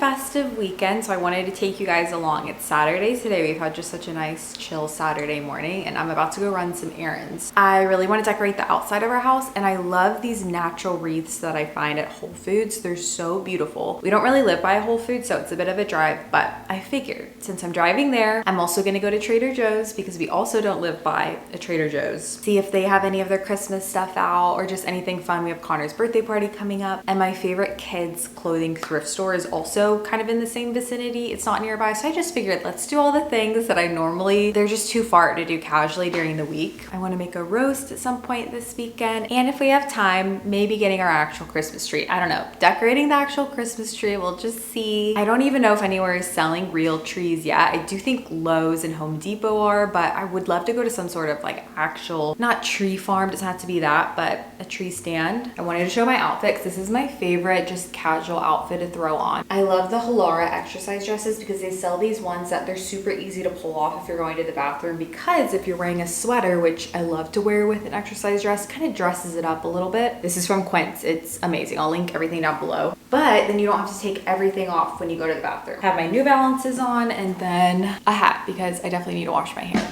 festive weekend, so I wanted to take you guys along. It's Saturday today. We've had just such a nice chill Saturday morning, and I'm about to go run some errands. I really want to decorate the outside of our house, and I love these natural wreaths that I find at Whole Foods. They're so beautiful. We don't really live by a Whole Foods, so it's a bit of a drive, but I figured since I'm driving there, I'm also going to go to Trader Joe's because we also don't live by a Trader Joe's. See if they have any of their Christmas stuff out or just anything fun. We have Connor's birthday party coming up, and my favorite kids clothing thrift store is also kind of in the same vicinity. It's not nearby, so I just figured let's do all the things that I normally, they're just too far to do casually during the week. I want to make a roast at some point this weekend, and if we have time, maybe getting our actual Christmas tree. I don't know, decorating the actual Christmas tree, we'll just see. I don't even know if anywhere is selling real trees yet. I do think Lowe's and Home Depot are, but I would love to go to some sort of like actual, not tree farm, doesn't have to be that, but a tree stand. I wanted to show my outfit because this is my favorite just casual outfit to throw on. I love the Halara exercise dresses because they sell these ones that they're super easy to pull off if you're going to the bathroom, because if you're wearing a sweater, which I love to wear with an exercise dress, kind of dresses it up a little bit. This is from Quince. It's amazing. I'll link everything down below. But then you don't have to take everything off when you go to the bathroom. I have my New Balances on and then a hat because I definitely need to wash my hair.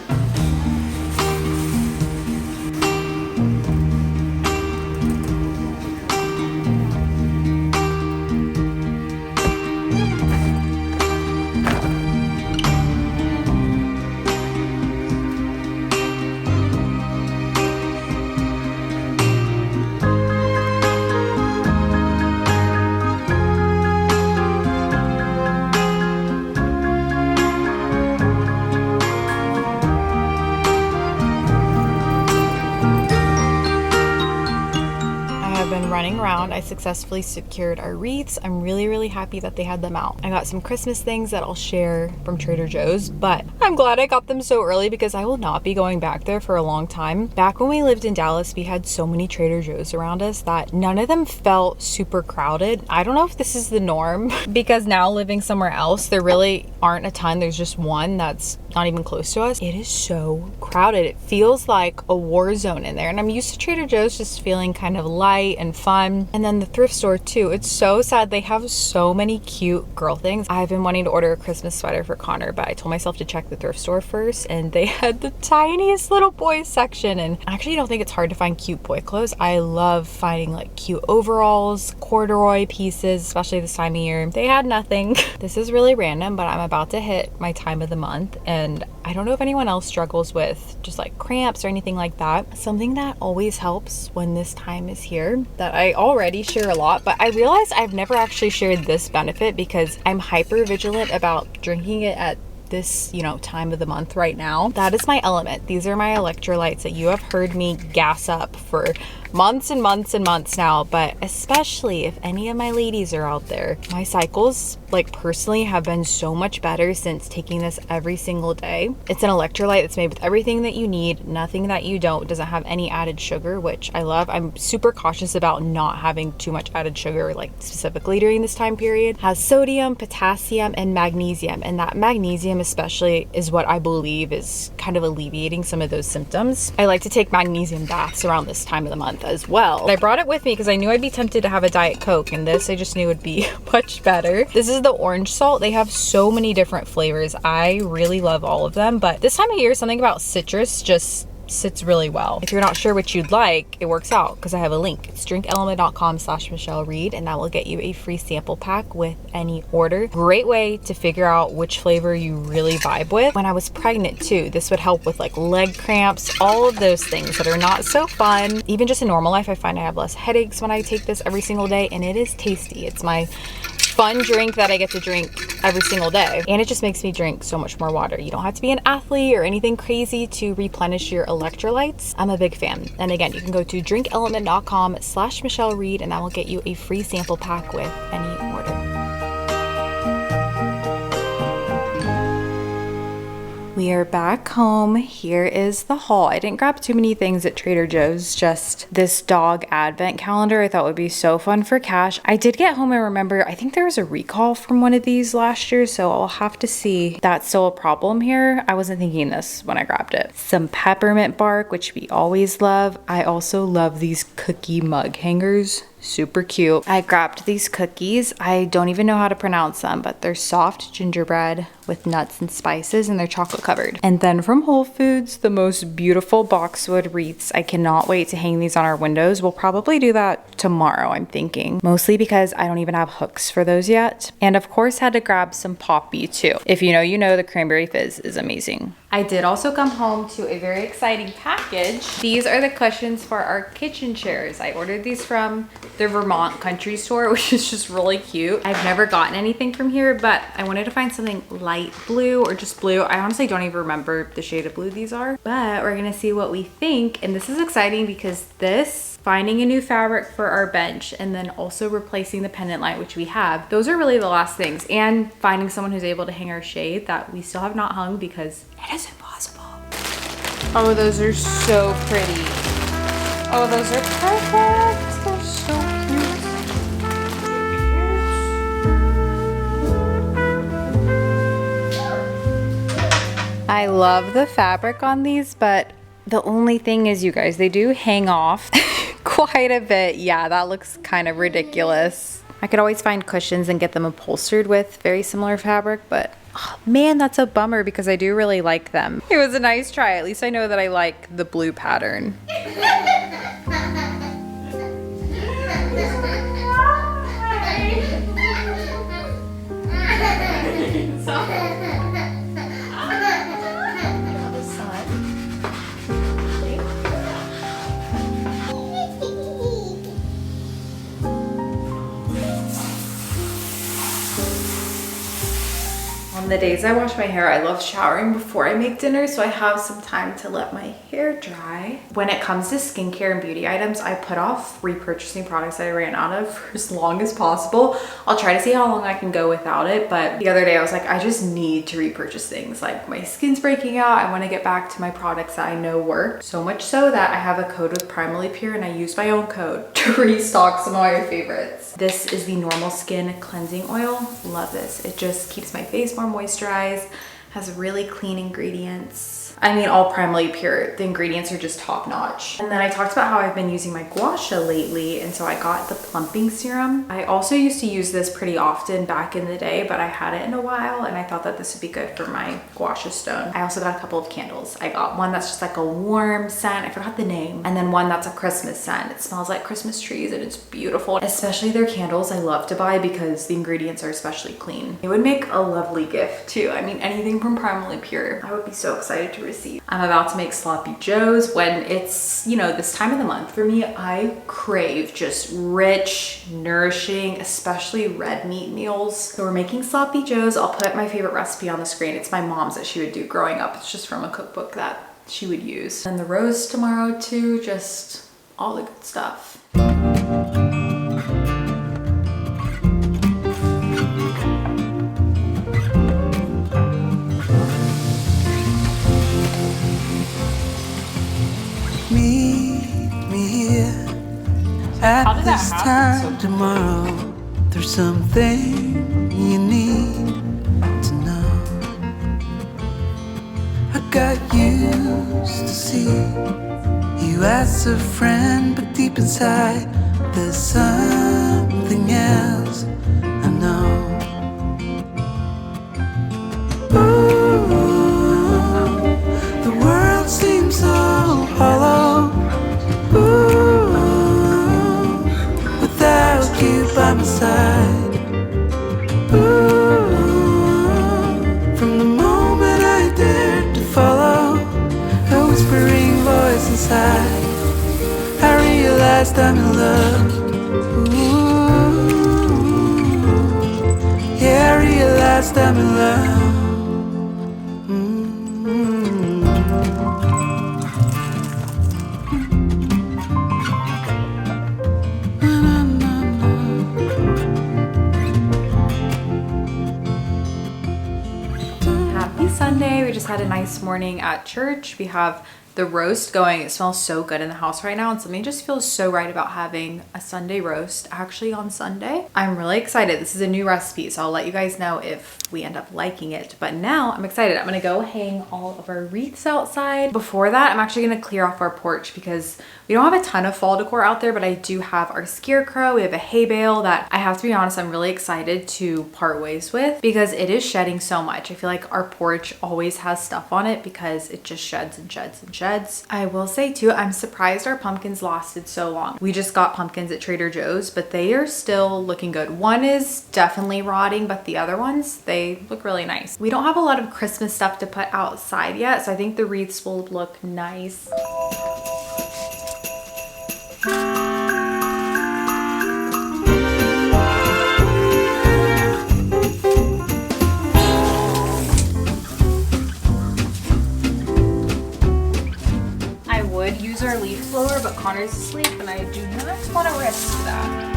Running around, I successfully secured our wreaths. I'm really happy that they had them out. I got some Christmas things that I'll share from Trader Joe's, but I'm glad I got them so early because I will not be going back there for a long time. Back when we lived in Dallas, we had so many Trader Joe's around us that none of them felt super crowded. I don't know if this is the norm because now living somewhere else, there really aren't a ton. There's just one that's not even close to us. It is so crowded. It feels like a war zone in there, and I'm used to Trader Joe's just feeling kind of light and fun. And then the thrift store too, it's so sad. They have so many cute girl things. I've been wanting to order a Christmas sweater for Connor, but I told myself to check the thrift store first, and they had the tiniest little boy section. And I actually don't think it's hard to find cute boy clothes. I love finding like cute overalls, corduroy pieces, especially this time of year. They had nothing. This is really random, but I'm about to hit my time of the month, and I don't know if anyone else struggles with just like cramps or anything like that. Something that always helps when this time is here that I already share a lot, but I realized I've never actually shared this benefit because I'm hyper vigilant about drinking it at this, time of the month right now. That is my element. These are my electrolytes that you have heard me gas up for months and months and months now, but especially if any of my ladies are out there, my cycles, like personally, have been so much better since taking this every single day. It's an electrolyte that's made with everything that you need, nothing that you don't. It doesn't have any added sugar, which I love. I'm super cautious about not having too much added sugar, like specifically during this time period. It has sodium, potassium, and magnesium, and that magnesium especially is what I believe is kind of alleviating some of those symptoms. I like to take magnesium baths around this time of the month as well. I brought it with me because I knew I'd be tempted to have a Diet Coke, and this I just knew would be much better. This is the orange salt. They have so many different flavors. I really love all of them, but this time of year, something about citrus just sits really well. If you're not sure what you'd like, it works out because I have a link. It's drinkelement.com/MichelleReed, and that will get you a free sample pack with any order. Great way to figure out which flavor you really vibe with. When I was pregnant too, this would help with like leg cramps, all of those things that are not so fun. Even just in normal life, I find I have less headaches when I take this every single day, and it is tasty. It's my fun drink that I get to drink every single day, and it just makes me drink so much more water. You don't have to be an athlete or anything crazy to replenish your electrolytes. I'm a big fan. And again, you can go to drinkelement.com/MichelleReed, and that will get you a free sample pack with any order. We are back home. Here is the haul. I didn't grab too many things at Trader Joe's, just this dog advent calendar I thought would be so fun for Cash. I did get home and remember, I think there was a recall from one of these last year, so I'll have to see if that's still a problem here. I wasn't thinking this when I grabbed it. Some peppermint bark, which we always love. I also love these cookie mug hangers. Super cute. I grabbed these cookies. I don't even know how to pronounce them, but they're soft gingerbread with nuts and spices, and they're chocolate covered. And then from Whole Foods, the most beautiful boxwood wreaths. I cannot wait to hang these on our windows. We'll probably do that tomorrow, I'm thinking. Mostly because I don't even have hooks for those yet. And of course, had to grab some poppy too. If you know, you know, the cranberry fizz is amazing. I did also come home to a very exciting package. These are the cushions for our kitchen chairs. I ordered these from the Vermont Country Store, which is just really cute. I've never gotten anything from here, but I wanted to find something light blue or just blue. I honestly don't even remember the shade of blue these are, but we're gonna see what we think. And this is exciting because finding a new fabric for our bench and then also replacing the pendant light, which we have, those are really the last things. And finding someone who's able to hang our shade that we still have not hung because it is impossible. Oh, those are so pretty. Oh, those are perfect. They're so cute. I love the fabric on these, but the only thing is, you guys, they do hang off quite a bit. Yeah, that looks kind of ridiculous. I could always find cushions and get them upholstered with very similar fabric, but oh, man, that's a bummer because I do really like them. It was a nice try. At least I know that I like the blue pattern. On the days I wash my hair, I love showering before I make dinner, so I have some time to let my hair dry. When it comes to skincare and beauty items, I put off repurchasing products that I ran out of for as long as possible. I'll try to see how long I can go without it, but the other day I was like, I just need to repurchase things. Like, my skin's breaking out. I want to get back to my products that I know work. So much so that I have a code with Primally Pure, and I used my own code to restock some of my favorites. This is the Normal Skin Cleansing Oil. Love this. It just keeps my face more moisturized, has really clean ingredients. I mean, all Primally Pure, the ingredients are just top notch. And then I talked about how I've been using my gua sha lately, and so I got the plumping serum. I also used to use this pretty often back in the day, but I had it in a while, and I thought that this would be good for my gua sha stone. I also got a couple of candles. I got one that's just like a warm scent, I forgot the name, and then one that's a Christmas scent. It smells like Christmas trees and it's beautiful. Especially their candles I love to buy because the ingredients are especially clean. It would make a lovely gift too. I mean, anything from Primally Pure, I would be so excited to receive. I'm about to make sloppy joes. When it's, you know, this time of the month for me, I crave just rich, nourishing, especially red meat meals. So we're making sloppy joes. I'll put my favorite recipe on the screen. It's my mom's that she would do growing up. It's just from a cookbook that she would use. And the roast tomorrow too, just all the good stuff. At this time tomorrow, there's something you need to know. I got used to see you as a friend, but deep inside there's something else I know. Ooh, the world seems so hollow. You by my side. Ooh, from the moment I dared to follow a whispering voice inside, I realized I'm in love. Ooh, yeah, I realized I'm in love. Sunday. We just had a nice morning at church. We have the roast going. It smells so good in the house right now, and something just feels so right about having a Sunday roast actually on Sunday. I'm really excited. This is a new recipe, so I'll let you guys know if we end up liking it. But now I'm excited. I'm gonna go hang all of our wreaths outside. Before that, I'm actually gonna clear off our porch because we don't have a ton of fall decor out there, but I do have our scarecrow. We have a hay bale that I have to be honest, I'm really excited to part ways with because it is shedding so much. I feel like our porch always has stuff on it because it just sheds and sheds and sheds. I will say too, I'm surprised our pumpkins lasted so long. We just got pumpkins at Trader Joe's, but they are still looking good. One is definitely rotting, but the other ones, they look really nice. We don't have a lot of Christmas stuff to put outside yet, so I think the wreaths will look nice. I would use our leaf blower, but Connor's asleep and I do not want to risk that.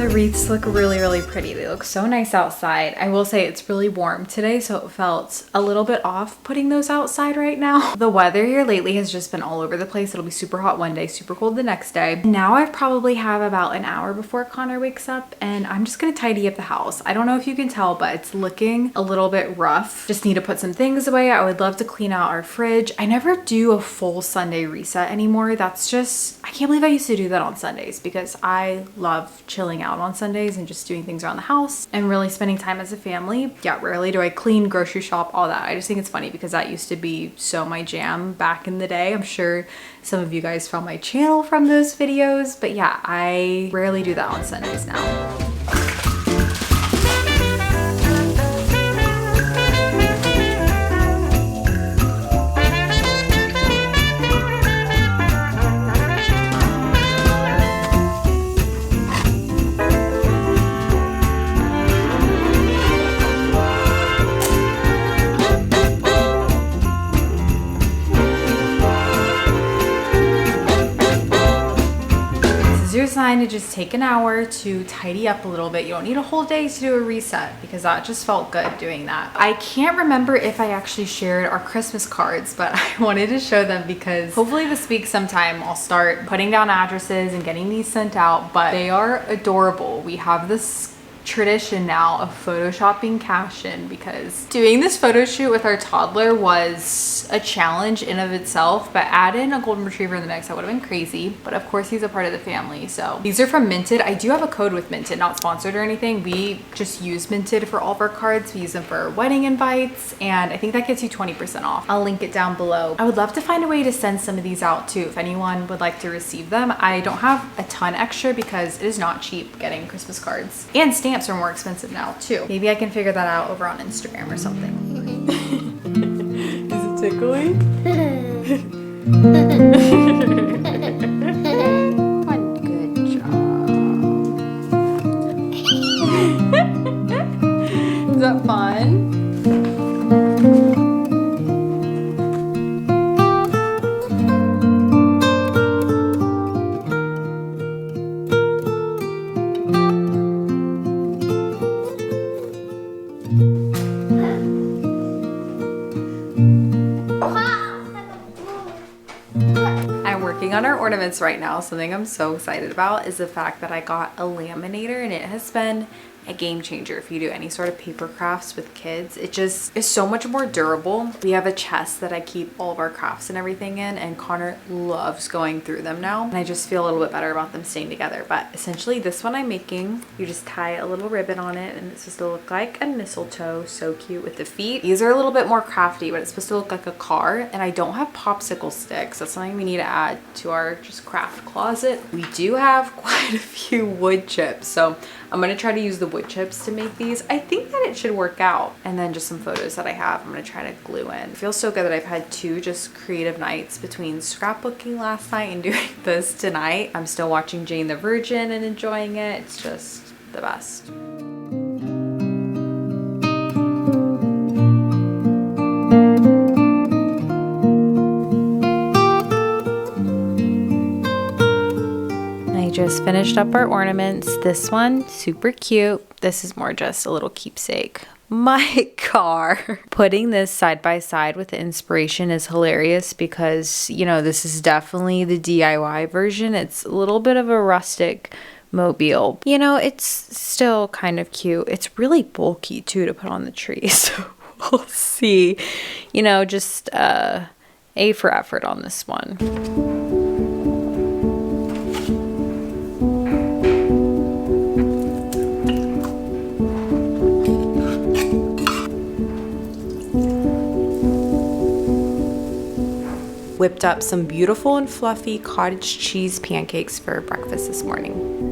Wreaths look really pretty. They look so nice outside. I will say it's really warm today, so it felt a little bit off putting those outside right now. The weather here lately has just been all over the place. It'll be super hot one day, super cold the next day. Now I probably have about an hour before Connor wakes up, and I'm just gonna tidy up the house. I don't know if you can tell, but it's looking a little bit rough. Just need to put some things away. I would love to clean out our fridge. I never do a full Sunday reset anymore. That's just, I can't believe I used to do that on Sundays because I love chilling out on Sundays and just doing things around the house and really spending time as a family. Yeah, rarely do I clean, grocery shop, all that. I just think it's funny because that used to be so my jam back in the day. I'm sure some of you guys found my channel from those videos, but yeah, I rarely do that on Sundays now. Your sign to just take an hour to tidy up a little bit. You don't need a whole day to do a reset because that just felt good doing that. I can't remember if I actually shared our Christmas cards, but I wanted to show them because hopefully this week sometime I'll start putting down addresses and getting these sent out, but they are adorable. We have this tradition now of photoshopping cash in because doing this photo shoot with our toddler was a challenge in of itself, but add in a golden retriever in the mix, that would have been crazy. But of course he's a part of the family. So these are from Minted. I do have a code with Minted, not sponsored or anything. We just use Minted for all of our cards. We use them for our wedding invites, and I think that gets you 20% off. I'll link it down below. I would love to find a way to send some of these out too if anyone would like to receive them. I don't have a ton extra because it is not cheap getting Christmas cards, and stamps are more expensive now too. Maybe I can figure that out over on Instagram or something. Is it tickling? One good job. Is that fun? On our ornaments right now. Something I'm so excited about is the fact that I got a laminator, and it has been a game changer if you do any sort of paper crafts with kids. It just is so much more durable. We have a chest that I keep all of our crafts and everything in, and Connor loves going through them now, and I just feel a little bit better about them staying together. But essentially this one I'm making, you just tie a little ribbon on it and it's supposed to look like a mistletoe. So cute with the feet. These are a little bit more crafty, but it's supposed to look like a car. And I don't have popsicle sticks. That's something we need to add to our just craft closet. We do have quite a few wood chips, so I'm gonna try to use the wood wood chips to make these. I think that it should work out. And then just some photos that I have I'm gonna try to glue in. It feels so good that I've had 2 just creative nights between scrapbooking last night and doing this tonight. I'm still watching Jane the Virgin and enjoying it. It's just the best. Just finished up our ornaments. This one, super cute. This is more just a little keepsake. My car. Putting this side by side with the inspiration is hilarious because, you know, this is definitely the DIY version. It's a little bit of a rustic mobile. You know, it's still kind of cute. It's really bulky too to put on the tree. So we'll see. You know, just A for effort on this one. Whipped up some beautiful and fluffy cottage cheese pancakes for breakfast this morning.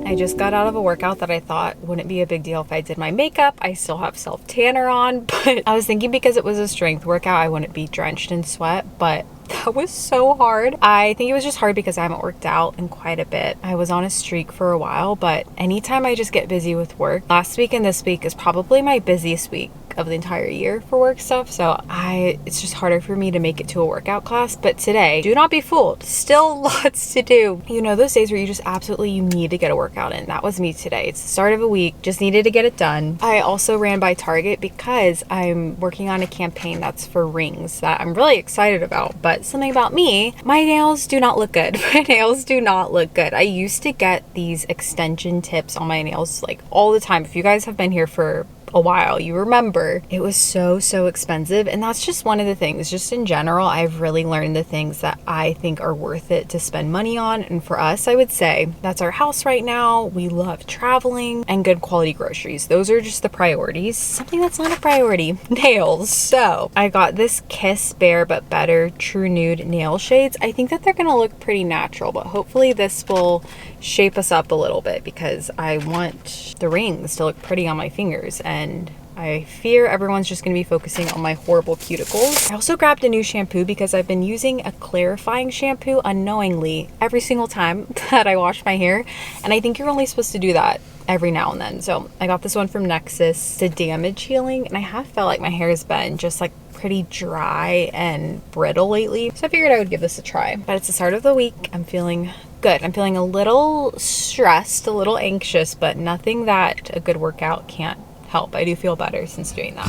I just got out of a workout that I thought wouldn't be a big deal if I did my makeup. I still have self tanner on, but I was thinking because it was a strength workout, I wouldn't be drenched in sweat, but that was so hard. I think it was just hard because I haven't worked out in quite a bit. I was on a streak for a while, but anytime I just get busy with work, last week and this week is probably my busiest week of the entire year for work stuff. So it's just harder for me to make it to a workout class. But today, do not be fooled. Still lots to do. You know, those days where you just absolutely, you need to get a workout in. That was me today. It's the start of a week. Just needed to get it done. I also ran by Target because I'm working on a campaign that's for rings that I'm really excited about. But something about me, my nails do not look good. My nails do not look good. I used to get these extension tips on my nails like all the time. If you guys have been here for a while, you remember it was so expensive. And that's just one of the things, just in general, I've really learned the things that I think are worth it to spend money on. And for us, I would say that's our house right now. We love traveling and good quality groceries. Those are just the priorities. Something that's not a priority, nails. So I got this Kiss Bare But Better True Nude nail shades. I think that they're gonna look pretty natural, but hopefully this will shape us up a little bit because I want the rings to look pretty on my fingers, and I fear everyone's just going to be focusing on my horrible cuticles. I also grabbed a new shampoo because I've been using a clarifying shampoo unknowingly every single time that I wash my hair, and I think you're only supposed to do that every now and then. So I got this one from Nexus to damage healing, and I have felt like my hair has been just like pretty dry and brittle lately, so I figured I would give this a try. But it's the start of the week. I'm feeling good. I'm feeling a little stressed, a little anxious, but nothing that a good workout can't help. I do feel better since doing that.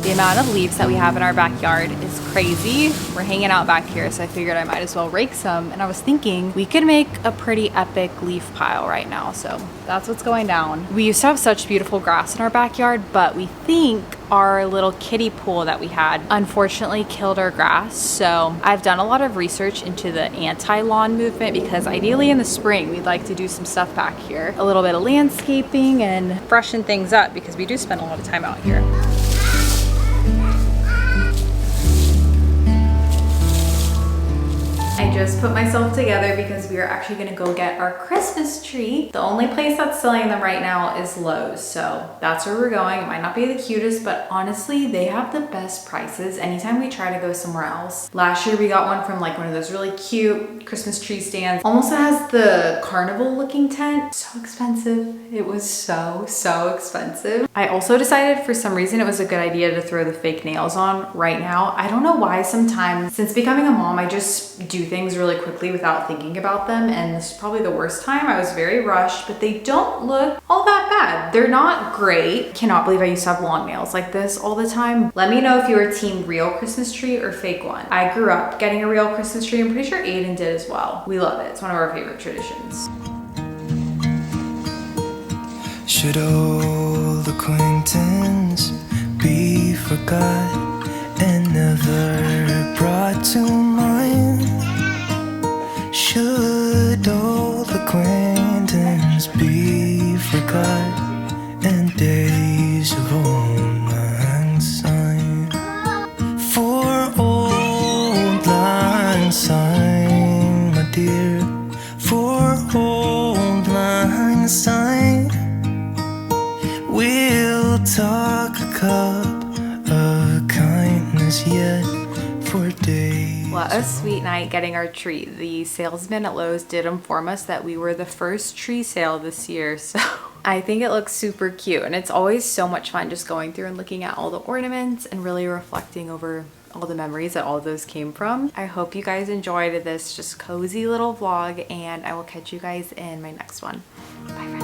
The amount of leaves that we have in our backyard is crazy. We're hanging out back here, so I figured I might as well rake some. And I was thinking we could make a pretty epic leaf pile right now. So that's what's going down. We used to have such beautiful grass in our backyard, but we think our little kiddie pool that we had unfortunately killed our grass. So I've done a lot of research into the anti-lawn movement because ideally in the spring we'd like to do some stuff back here. A little bit of landscaping and freshen things up because we do spend a lot of time out here. I just put myself together because we are actually gonna go get our Christmas tree. The only place that's selling them right now is Lowe's, so that's where we're going. It might not be the cutest, but honestly, they have the best prices anytime we try to go somewhere else. Last year we got one from like one of those really cute Christmas tree stands. Almost has the carnival looking tent. So expensive. It was so expensive. I also decided for some reason it was a good idea to throw the fake nails on right now. I don't know why sometimes, since becoming a mom, I just do things really quickly without thinking about them, and this is probably the worst time. I was very rushed, but they don't look all that bad. They're not great. Cannot believe I used to have long nails like this all the time. Let me know if you were team real Christmas tree or fake one. I grew up getting a real Christmas tree. I'm pretty sure Aiden did as well. We love it. It's one of our favorite traditions. Should old acquaintance be forgot and never brought to mind? Should sign, my dear, for old lang syne. We'll talk a cup of kindness yet for days. What a sweet night getting our tree. The salesman at Lowe's did inform us that we were the first tree sale this year, so I think it looks super cute, and it's always so much fun just going through and looking at all the ornaments and really reflecting over all the memories that all of those came from. I hope you guys enjoyed this just cozy little vlog, and I will catch you guys in my next one. Bye, friends.